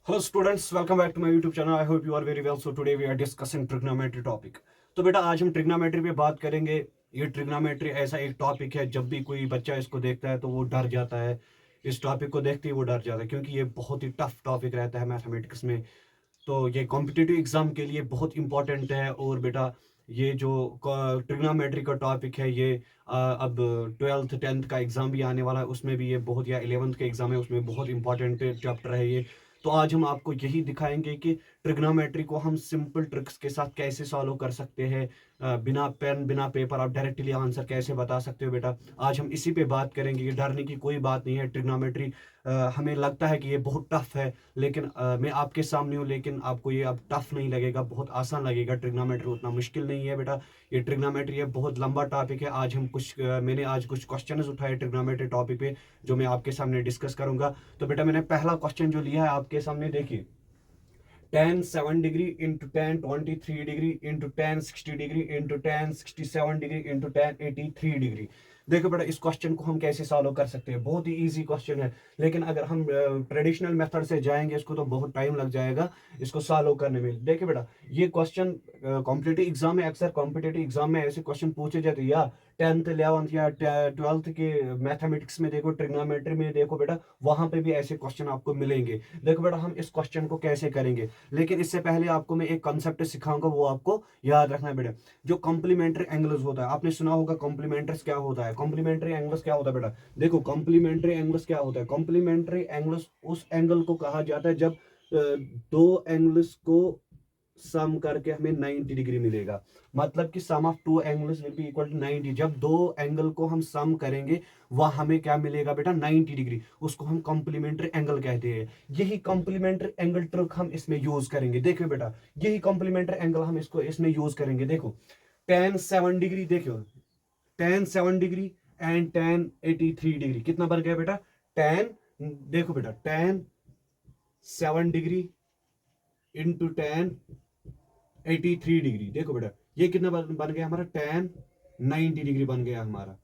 Hello students, welcome back to my YouTube channel. I hope you are very well. So today we are discussing trigonometry topic. तो बेटा आज हम trigonometry पे बात करेंगे। ये ट्रिग्नोमेट्री ऐसा एक टॉपिक है, जब भी कोई बच्चा इसको देखता है तो वो डर जाता है। इस टॉपिक को देखते ही वो डर जाता है, क्योंकि ये बहुत ही टफ टॉपिक रहता है मैथमेटिक्स में। तो ये कॉम्पिटिटिव एग्जाम के लिए बहुत इंपॉर्टेंट है। और बेटा ये जो ट्रिग्नोमेट्री का टॉपिक है, ये अब 12th 10th का एग्जाम भी आने वाला है, उसमें भी ये बहुत, या 11th का एग्जाम है उसमें बहुत इंपॉर्टेंट चैप्टर है ये। तो आज हम आपको यही दिखाएंगे कि ट्रिग्नोमेट्री को हम सिंपल ट्रिक्स के साथ कैसे सॉल्व कर सकते हैं। बिना पेन बिना पेपर आप डायरेक्टली आंसर कैसे बता सकते हो बेटा। आज हम इसी पे बात करेंगे कि डरने की कोई बात नहीं है। ट्रिग्नोमेट्री हमें लगता है कि ये बहुत टफ है, लेकिन मैं आपके सामने हूँ, लेकिन आपको ये अब टफ नहीं लगेगा, बहुत आसान लगेगा। ट्रिग्नोमेट्री उतना मुश्किल नहीं है बेटा। ये ट्रिग्नोमेट्री है, बहुत लंबा टॉपिक है। आज हम मैंने आज कुछ क्वेश्चंस उठाए ट्रिग्नोमेट्री टॉपिक पे, जो मैं आपके सामने डिस्कस करूंगा। तो बेटा मैंने पहला क्वेश्चन जो लिया है आपके सामने, देखिए। tan 7 degree into tan 23 degree into tan 60 degree into tan 67 degree into tan 83 degree. देखो बेटा, इस क्वेश्चन को हम कैसे सॉल्व कर सकते हैं। बहुत ही इजी क्वेश्चन है, लेकिन अगर हम ट्रेडिशनल मेथड से जाएंगे इसको तो बहुत टाइम लग जाएगा इसको सॉल्व करने में। देखिए बेटा, ये क्वेश्चन कॉम्पिटिटिव एग्जाम में, अक्सर कॉम्पिटिटिव एग्जाम में ऐसे क्वेश्चन पूछे जाते हैं, या 10th 11th या 12th के मैथमेटिक्स में देखो, ट्रिग्नोमेट्री में देखो बेटा, वहां पे भी ऐसे क्वेश्चन आपको मिलेंगे। देखो बेटा, हम इस क्वेश्चन को कैसे करेंगे, लेकिन इससे पहले आपको मैं एक कॉन्सेप्ट सिखाऊंगा, वो आपको याद रखना है बेटा। जो कॉम्प्लीमेंट्री एंगल्स होता है, आपने सुना होगा कॉम्प्लीमेंट्री क्या होता है। कॉम्प्लीमेंट्री एंगल्स क्या होता है बेटा, देखो कॉम्प्लीमेंट्री एंगल्स क्या होता है। कॉम्प्लीमेंट्री एंगल्स उस एंगल को कहा जाता है जब दो एंगल्स को सम करके हमें 90 डिग्री मिलेगा। मतलब कि sum of two angles will be equal to 90। जब दो एंगल को हम सम करेंगे, वह हमें क्या मिलेगा बेटा, 90 डिग्री। उसको हम कॉम्प्लीमेंट्री एंगल कहते हैं। यही कॉम्प्लीमेंट्री एंगल ट्रिक हम इसमें यूज करेंगे। देखो बेटा, यही कॉम्प्लीमेंट्री एंगल हम इसको इसमें यूज करेंगे। देखो tan 7 डिग्री, देखो tan 7 degree and tan 83 degree कितना बन गया बेटा। tan, देखो बेटा, tan 7 degree into tan 83 degree. देखो बेटा, ये कितना बन गया हमारा, tan 90 डिग्री बन गया हमारा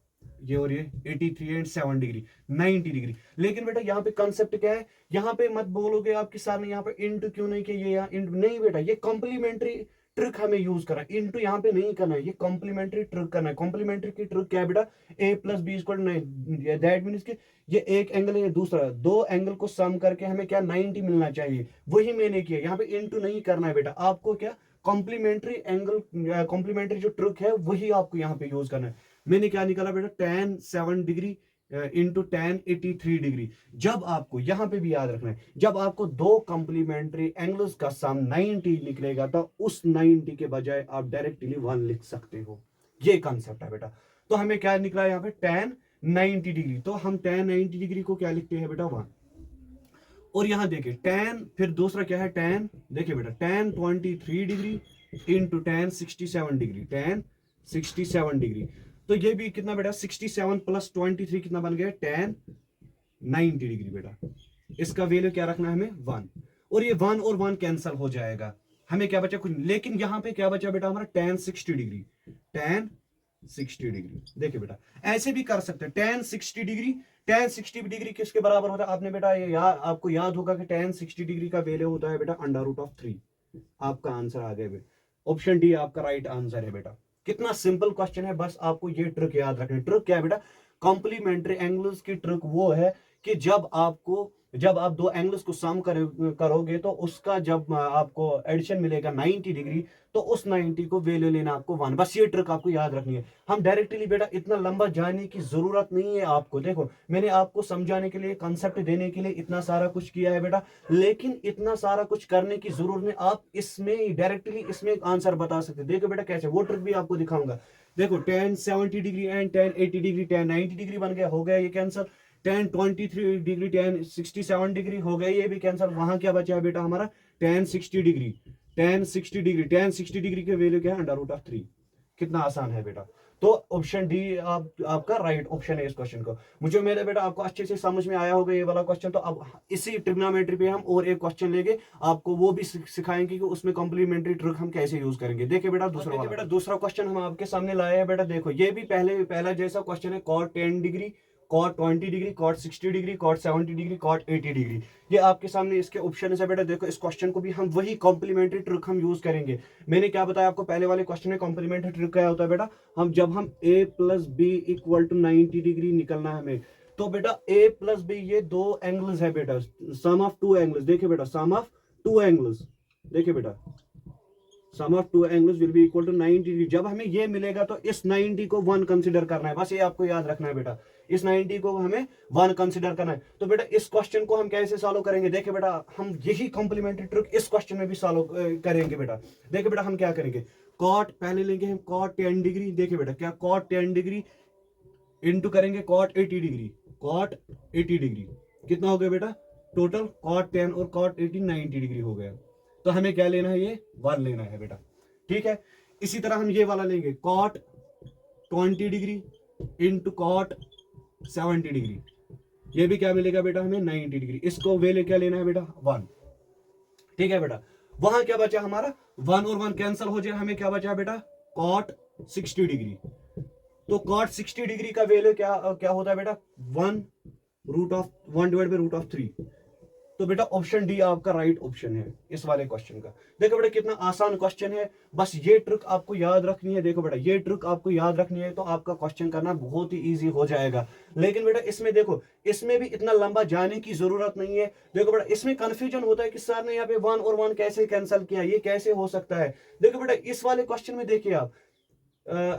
ये। और ये 83 एंड 7 डिग्री 90 डिग्री। लेकिन बेटा यहाँ पे कॉन्सेप्ट क्या है, यहाँ पे मत बोलोगे आपके सामने यहाँ पे इंटू क्यों नहीं किया, ये यहाँ इंटू नहीं बेटा, ये कॉम्प्लीमेंट्री ट्रिक हमें यूज करना है। इंटू यहाँ पे नहीं करना है, ये कॉम्प्लीमेंट्री ट्रिक करना है। कॉम्प्लीमेंट्री की ट्रिक क्या है बेटा, a plus B equal to 9। That means कि ये एक एंगल है, ये दूसरा, दो एंगल को सम करके हमें क्या 90 मिलना चाहिए। वही मैंने किया, यहाँ पे इंटू नहीं करना है बेटा। आपको क्या कॉम्प्लीमेंट्री एंगल, कॉम्प्लीमेंट्री जो ट्रिक है वही आपको यहाँ पे यूज करना है। मैंने क्या निकाला बेटा, tan 7 degree into tan 83 degree. जब आपको यहाँ पे भी याद रखना है, जब आपको दो कॉम्प्लीमेंट्री एंगल्स का सम 90 निकलेगा, तो उस 90 के बजाय आप डायरेक्टली 1 लिख सकते हो। ये कॉन्सेप्ट है बेटा। तो हमें क्या निकला यहाँ पे, tan 90 डिग्री। तो हम tan 90 डिग्री को क्या लिखते हैं बेटा, 1। और यहां देखिए tan, फिर दूसरा क्या है tan, देखिए बेटा tan 23 degree into tan 67 degree, tan 67 degree. तो ये भी कितना बेटा, 67 प्लस 23 कितना बन गया, tan 90 डिग्री बेटा। इसका वैल्यू क्या रखना है हमें, 1। और ये 1 और 1 कैंसल हो जाएगा, हमें क्या बचा कुछ। लेकिन यहां पे क्या बचा बेटा हमारा, tan 60 डिग्री, tan 60 डिग्री। देखिए बेटा, ऐसे भी कर सकते हैं tan 60 डिग्री। tan 60 डिग्री किसके बराबर होता है, आपने बेटा ये आपको याद होगा कि tan 60 डिग्री का वैल्यू होता है बेटा √3। आपका आंसर आ गया बेटा, ऑप्शन डी आपका राइट आंसर है बेटा। कितना सिंपल क्वेश्चन है, बस आपको ये ट्रिक याद रखनी है। ट्रिक क्या है बेटा, कॉम्प्लीमेंट्री एंगल्स की ट्रिक वो है कि जब आप दो एंगल्स को सम करोगे, तो उसका जब आपको एडिशन मिलेगा 90 डिग्री, तो उस 90 को वैल्यू लेना आपको 1। बस ये ट्रिक आपको याद रखनी है। हम डायरेक्टली बेटा इतना लंबा जाने की जरूरत नहीं है आपको। देखो मैंने आपको समझाने के लिए, कंसेप्ट देने के लिए इतना सारा कुछ किया है बेटा, लेकिन इतना सारा कुछ करने की जरूरत नहीं। आप इसमें डायरेक्टली इसमें आंसर बता सकते। देखो बेटा कैसे, वो ट्रिक भी आपको दिखाऊंगा। देखो tan 70 degree and tan 80 degree, tan 90 degree बन गया, हो गया ये cancer. tan 23 degree tan 67 degree हो गया, ये भी कैंसर। वहां क्या बचा है बेटा हमारा, tan 60 degree, tan 60 degree, tan 60 degree के वैल्यू क्या है, √3। कितना आसान है बेटा। तो ऑप्शन डी आपका राइट ऑप्शन है इस क्वेश्चन को। मुझे उम्मीद है बेटा आपको अच्छे से समझ में आया होगा ये वाला क्वेश्चन। तो अब इसी ट्रिग्नोमेट्री पे हम और एक क्वेश्चन लेंगे, आपको वो भी सिखाएंगे कि उसमें कॉम्प्लीमेंट्री ट्रिक हम कैसे यूज करेंगे। देखिए बेटा दूसरा क्वेश्चन हम आपके सामने लाए हैं बेटा। देखो ये भी पहला जैसा क्वेश्चन है, cot 10 degree cot 20 degree, cot 60 degree, cot 70 degree, cot 80 degree. ये आपके सामने इसके ऑप्शन है बेटा। देखो इस क्वेश्चन को भी हम वही कॉम्प्लीमेंट्री ट्रिक हम यूज करेंगे। मैंने क्या बताया आपको पहले वाले क्वेश्चन में, कॉम्प्लीमेंट्री ट्रिक क्या होता है बेटा, हम जब हम a plus B equal to 90 degree निकलना है हमें, तो बेटा a प्लस बी ये दो एंगल्स है बेटा, सम ऑफ टू एंगल्स। देखिए बेटा सम ऑफ टू एंगल्स, देखिए बेटा sum of two angles will be equal to 90 degree. जब हमें ये मिलेगा तो इस 90 को 1 कंसीडर करना है, बस ये आपको याद रखना है बेटा, इस 90 को हमें 1 कंसीडर करना है। तो बेटा इस क्वेश्चन को हम कैसे सॉल्व करेंगे, देखिए बेटा हम यही कॉम्प्लीमेंट्री ट्रिक इस क्वेश्चन में भी सॉल्व करेंगे बेटा। देखिए बेटा हम क्या करेंगे, कॉट पहले लेंगे हम कॉट 10 डिग्री, देखिए बेटा क्या कॉट 10 डिग्री इंटू करेंगे कॉट 80 डिग्री, कॉट 80 डिग्री कितना हो गया बेटा टोटल, कॉट 10 और कॉट 80 90 डिग्री हो गया। तो हमें क्या लेना है, ये 1 लेना है बेटा, ठीक है। इसी तरह हम ये वाला लेंगे cot 20 degree into cot 70 degree, ये भी क्या मिलेगा बेटा हमें 90 डिग्री। इसको वैल्यू क्या लेना है बेटा 1, ठीक है बेटा। वहां क्या बचा हमारा 1 और 1 कैंसिल हो जाए, हमें क्या बचा बेटा कॉट 60 डिग्री। तो कॉट 60 डिग्री का वैल्यू क्या क्या होता है बेटा 1 डिवाइड बाई रूट ऑफ 3। तो बेटा ऑप्शन डी आपका राइट ऑप्शन है इस वाले क्वेश्चन का। देखो बेटा कितना आसान क्वेश्चन है, बस ये ट्रिक आपको याद रखनी है। देखो बेटा ये ट्रिक आपको याद रखनी है तो आपका क्वेश्चन करना बहुत ही इजी हो जाएगा। लेकिन बेटा इसमें देखो, इसमें भी इतना लंबा जाने की जरूरत नहीं है। देखो बेटा इसमें कंफ्यूजन होता है कि सर ने यहाँ पे 1 और 1 कैसे कैंसिल किया, ये कैसे हो सकता है। देखो बेटा इस वाले क्वेश्चन में देखिए आप,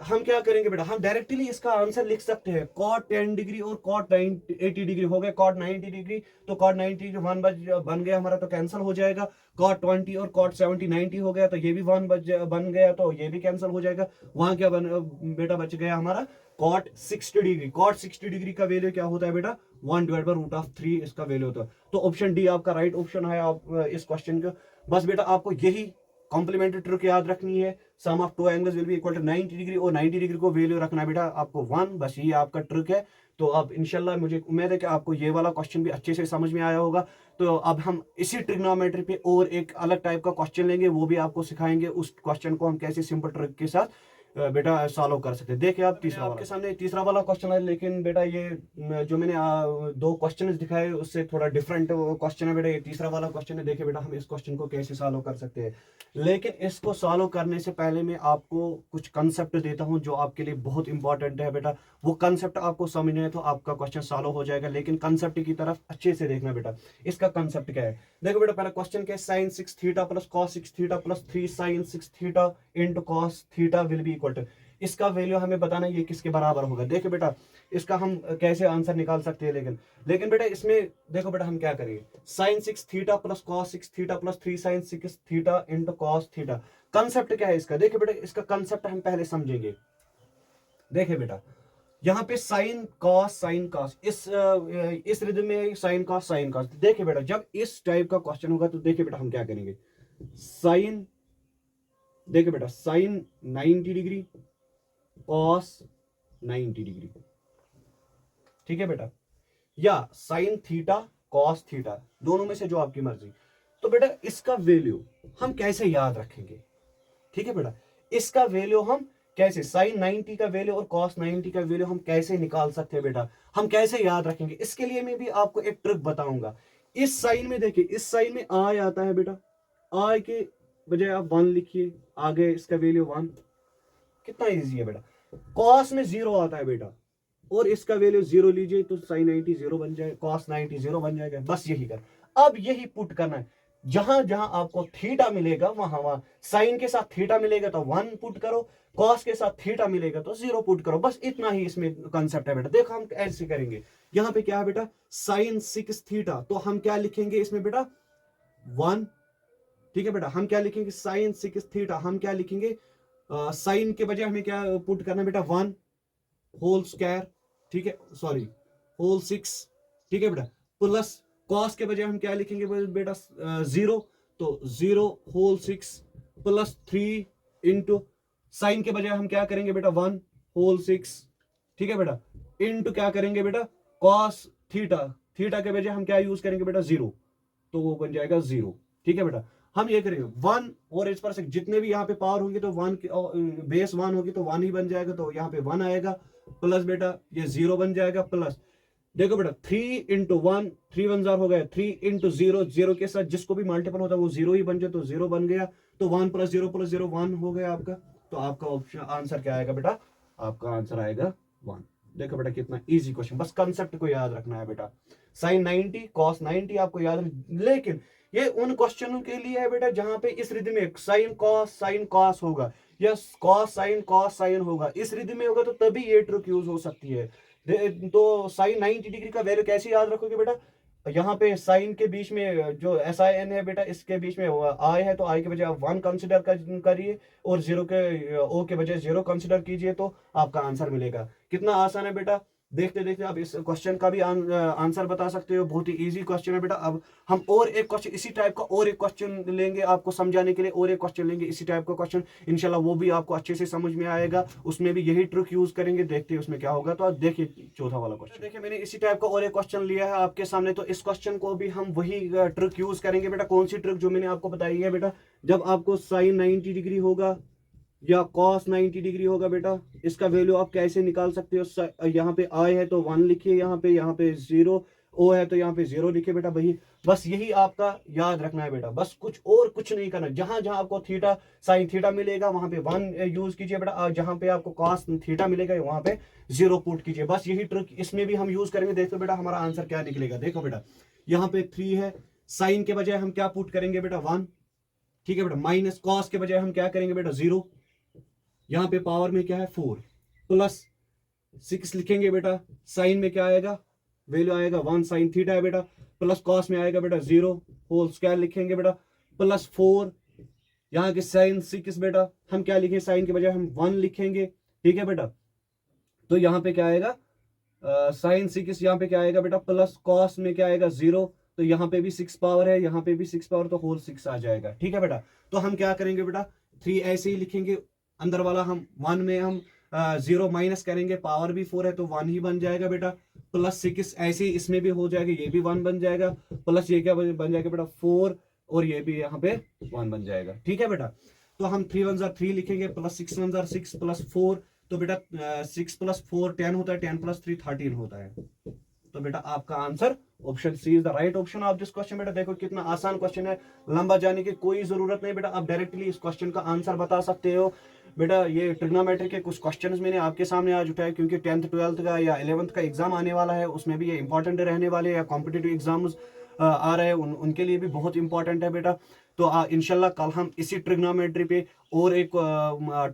हम क्या करेंगे बेटा, हम डायरेक्टली इसका आंसर लिख सकते हैं कॉट 10 डिग्री और कॉट 80 डिग्री हो गए कॉट 90 डिग्री। तो कॉट 90 जो 1 बन गया हमारा तो कैंसिल हो जाएगा। कॉट 20 और कॉट 70 90 हो गया तो ये भी 1 बन गया तो ये भी कैंसिल हो जाएगा। वहां क्या बेटा बच गया हमारा कॉट 60 डिग्री। कॉट 60 डिग्री का वैल्यू क्या होता है बेटा 1 डिवाइड बाई रूट ऑफ 3 इसका वैल्यू होता है। तो ऑप्शन डी आपका राइट ऑप्शन है आप इस क्वेश्चन का। बस बेटा आपको यही कॉम्प्लीमेंट्री ट्रिक याद रखनी है, sum of two angles will be equal to 90 degree और 90 डिग्री को वैल्यू रखना है बेटा आपको 1, बस ये आपका ट्रिक है। तो अब इंशाल्लाह मुझे उम्मीद है कि आपको ये वाला क्वेश्चन भी अच्छे से समझ में आया होगा। तो अब हम इसी ट्रिग्नोमेट्री पे और एक अलग टाइप का क्वेश्चन लेंगे, वो भी आपको सिखाएंगे उस क्वेश्चन को हम कैसे सिंपल ट्रिक के साथ बेटा सॉल्व कर सकते हैं। देखिए आप तीसरा आपके सामने तीसरा वाला क्वेश्चन है, लेकिन बेटा ये जो मैंने दो क्वेश्चन दिखाए उससे थोड़ा डिफरेंट क्वेश्चन है बेटा। ये तीसरा वाला क्वेश्चन है, देखिए बेटा हम इस क्वेश्चन को कैसे सॉल्व कर सकते हैं। लेकिन इसको सॉल्व करने से पहले मैं आपको कुछ कंसेप्ट देता हूं जो आपके लिए बहुत इंपॉर्टेंट है बेटा। वो कंसेप्ट आपको समझना है तो आपका क्वेश्चन सॉल्व हो जाएगा, लेकिन कंसेप्ट की तरफ अच्छे से देखना बेटा। इसका कंसेप्ट क्या है, देखो बेटा पहला क्वेश्चन क्या है, sine 6 theta plus cos 6 theta plus 3 sine 6 theta into cos theta will be equal to. इसका वैल्यू हमें बताना है ये किसके बराबर होगा। देखो बेटा इसका हम कैसे आंसर निकाल सकते हैं, लेकिन बेटा इसमें देखो बेटा हम क्या करेंगे, sine 6 theta plus cos 6 theta plus 3 sine 6 theta into cos theta. Concept क्या है इसका, देखिए बेटा इसका कंसेप्ट हम पहले समझेंगे। देखिए बेटा यहाँ पे साइन कॉस इस रिदम में साइन कॉस। देखिए बेटा जब इस टाइप का क्वेश्चन होगा तो देखिए बेटा हम क्या करेंगे, साइन देखिए बेटा साइन 90 डिग्री कॉस 90 डिग्री, ठीक है बेटा, या साइन थीटा कॉस थीटा, दोनों में से जो आपकी मर्जी। तो बेटा इसका वैल्यू हम कैसे याद रखेंगे, ठीक है बेटा इसका वैल्यू हम कैसे, साइन 90 का वैल्यू और कॉस 90 का वैल्यू हम कैसे निकाल सकते हैं बेटा, हम कैसे याद रखेंगे। इसके लिए मैं भी आपको एक ट्रिक बताऊंगा। इस साइन में देखिए, इस साइन में आई आता है बेटा, आई के बजाय आप 1 लिखिए, आगे इसका वैल्यू 1, कितना इजी है बेटा। कॉस में 0 आता है बेटा और इसका वैल्यू 0 लीजिए तो साइन 90 0 बन जाएगा, कॉस 90 0 बन जाएगा। बस यही कर, अब यही पुट करना है, जहां जहां आपको थीटा मिलेगा वहां साइन के साथ थीटा मिलेगा तो 1 पुट करो, कॉस के साथ थीटा मिलेगा तो 0 पुट करो। बस इतना ही इसमें कंसेप्ट है बेटा। देखो हम ऐसे करेंगे, यहाँ पे क्या है बेटा साइन 6 थीटा, तो हम क्या लिखेंगे इसमें बेटा 1, ठीक है बेटा। हम क्या लिखेंगे साइन 6 थीटा, हम क्या लिखेंगे साइन के बजाय हमें क्या पुट करना है बेटा 1 होल स्क्वायर, ठीक है, सॉरी होल 6, ठीक है बेटा, प्लस कॉस के बजाय हम क्या लिखेंगे बेटा 0, तो 0 होल 6 प्लस 3 इंटू साइन के बजाय हम क्या करेंगे बेटा 1 होल 6, ठीक है बेटा, इंटू क्या करेंगे बेटा कॉस थीटा, थीटा के बजाय हम क्या यूज करेंगे बेटा 0, तो वो बन जाएगा 0, ठीक है बेटा। हम ये करेंगे 1 और इस पर से जितने भी यहाँ पे पावर होंगे तो 1 बेस 1 होगी तो 1 ही बन जाएगा, तो यहाँ पे 1 आएगा, प्लस बेटा ये 0 बन जाएगा, प्लस देखो बेटा 3 × 1, 3 × 1 हो गया, 3 × 0, 0 के साथ जिसको भी मल्टीपल होता है वो 0 ही बन जाए, तो 0 बन गया, तो 1 + 0 + 0 1 हो गया आपका। तो आपका ऑप्शन आंसर क्या आएगा बेटा? आपका आंसर आएगा 1। देखो बेटा कितना इजी क्वेश्चन, बस कंसेप्ट को याद रखना है बेटा। sin 90 cos 90 आपको याद लेकिन ये उन क्वेश्चनों के लिए है बेटा जहां पे इस रिदम में sin cos होगा या cos sin होगा, इस रिदम में होगा तो तभी ये ट्रिक यूज हो सकती है। तो sin 90 डिग्री का वैल्यू कैसे याद रखोगे बेटा? यहाँ पे साइन के बीच में जो SIN है बेटा, इसके बीच में आई है, तो आई के बजाय आप 1 कंसिडर करिए और जीरो के ओ के बजाय 0 कंसिडर कीजिए, तो आपका आंसर मिलेगा। कितना आसान है बेटा, देखते देखते आप इस क्वेश्चन का भी आंसर बता सकते हो। बहुत ही इजी क्वेश्चन है बेटा। अब हम और एक क्वेश्चन इसी टाइप का और एक क्वेश्चन लेंगे आपको समझाने के लिए, और एक क्वेश्चन लेंगे इसी टाइप का क्वेश्चन, इंशाल्लाह वो भी आपको अच्छे से समझ में आएगा। उसमें भी यही ट्रिक यूज करेंगे, देखते हैं उसमें क्या होगा। तो आप देखिए चौथा वाला क्वेश्चन, देखिए मैंने इसी टाइप का और एक क्वेश्चन लिया है आपके सामने। तो इस क्वेश्चन को भी हम वही ट्रिक यूज करेंगे बेटा। कौन सी ट्रिक? जो मैंने आपको बताई है बेटा, जब आपको sin 90 डिग्री होगा या cos 90 डिग्री होगा बेटा, इसका वैल्यू आप कैसे निकाल सकते हो? यहाँ पे आई है तो 1 लिखिए, यहाँ पे 0, ओ है तो यहाँ पे 0 लिखिए बेटा। वही बस यही आपका याद रखना है बेटा, बस कुछ नहीं करना। जहां जहां आपको थीटा साइन थीटा मिलेगा वहां पे 1 यूज कीजिए बेटा, और जहां पे आपको cos थीटा मिलेगा वहां पे 0 पुट कीजिए। बस यही ट्रिक इसमें भी हम यूज करेंगे। देखो बेटा हमारा आंसर क्या निकलेगा। देखो बेटा यहाँ पे 3 है, साइन के बजाय हम क्या पुट करेंगे बेटा? 1, ठीक है बेटा। माइनस कॉस के बजाय हम क्या करेंगे बेटा? 0। यहाँ पे पावर में क्या है? 4 प्लस 6 लिखेंगे बेटा। साइन में क्या आएगा? वैल्यू आएगा 1 साइन थीटा है बेटा, प्लस कॉस में आएगा बेटा 0 होल स्क्वायर लिखेंगे बेटा, प्लस 4 यहाँ के साइन 6 बेटा, हम क्या लिखेंगे? साइन के बजाय हम 1 लिखेंगे, ठीक है बेटा। तो यहाँ पे क्या आएगा? साइन 6 यहाँ पे क्या आएगा बेटा? प्लस कॉस में क्या आएगा? 0। तो यहाँ पे भी 6 पावर है, यहाँ पे भी 6 पावर, तो होल 6 आ जाएगा, ठीक है बेटा। तो हम क्या करेंगे बेटा? 3 ऐसे ही लिखेंगे, अंदर वाला हम 1 में हम 0 माइनस करेंगे, पावर भी 4 है तो 1 ही बन जाएगा बेटा, प्लस 6 ऐसे ही इसमें भी हो जाएगा, ये भी 1 बन जाएगा, प्लस ये क्या बन जाएगा बेटा? 4, और ये भी यहाँ पे 1 बन जाएगा, ठीक है बेटा। तो हम 3 1 3 लिखेंगे, प्लस 6 1 6 प्लस 4, तो बेटा 6 + 4 10 होता है, 10 + 3 13 होता है। तो बेटा आपका answer option C is the right option of this question. बेटा देखो कितना आसान क्वेश्चन है, लंबा जाने की कोई जरूरत नहीं बेटा, आप डायरेक्टली इस क्वेश्चन का आंसर बता सकते हो बेटा। ये ट्रिग्नोमेट्री के कुछ क्वेश्चंस मैंने आपके सामने आज उठाए, क्योंकि 10th 12th का या 11th का एग्जाम आने वाला है, उसमें भी ये इंपॉर्टेंट रहने वाले, या कॉम्पिटेटिव एग्जाम्स आ रहे हैं उनके लिए भी बहुत इंपॉर्टेंट है बेटा। तो इंशाल्लाह कल हम इसी ट्रिग्नोमेट्री पे और एक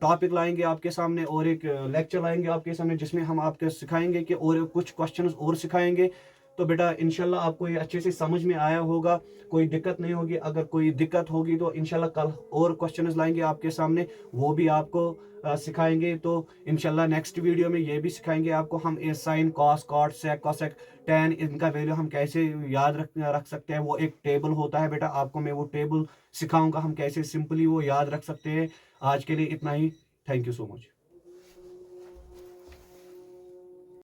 टॉपिक लाएंगे आपके सामने, और एक लेक्चर लाएंगे आपके सामने, जिसमें हम आपके सिखाएंगे कि और कुछ क्वेश्चंस और सिखाएंगे। तो बेटा इंशाल्लाह आपको ये अच्छे से समझ में आया होगा, कोई दिक्कत नहीं होगी। अगर कोई दिक्कत होगी तो इंशाल्लाह कल और क्वेश्चंस लाएंगे आपके सामने, वो भी आपको सिखाएंगे। तो इंशाल्लाह नेक्स्ट वीडियो में ये भी सिखाएंगे आपको हम ये sine cos cot sec cosec tan इनका वैल्यू हम कैसे याद रख सकते हैं। वो एक टेबल होता है बेटा, आपको मैं वो टेबल सिखाऊंगा हम कैसे सिंपली वो याद रख सकते हैं। आज के लिए इतना ही, थैंक यू सो मच।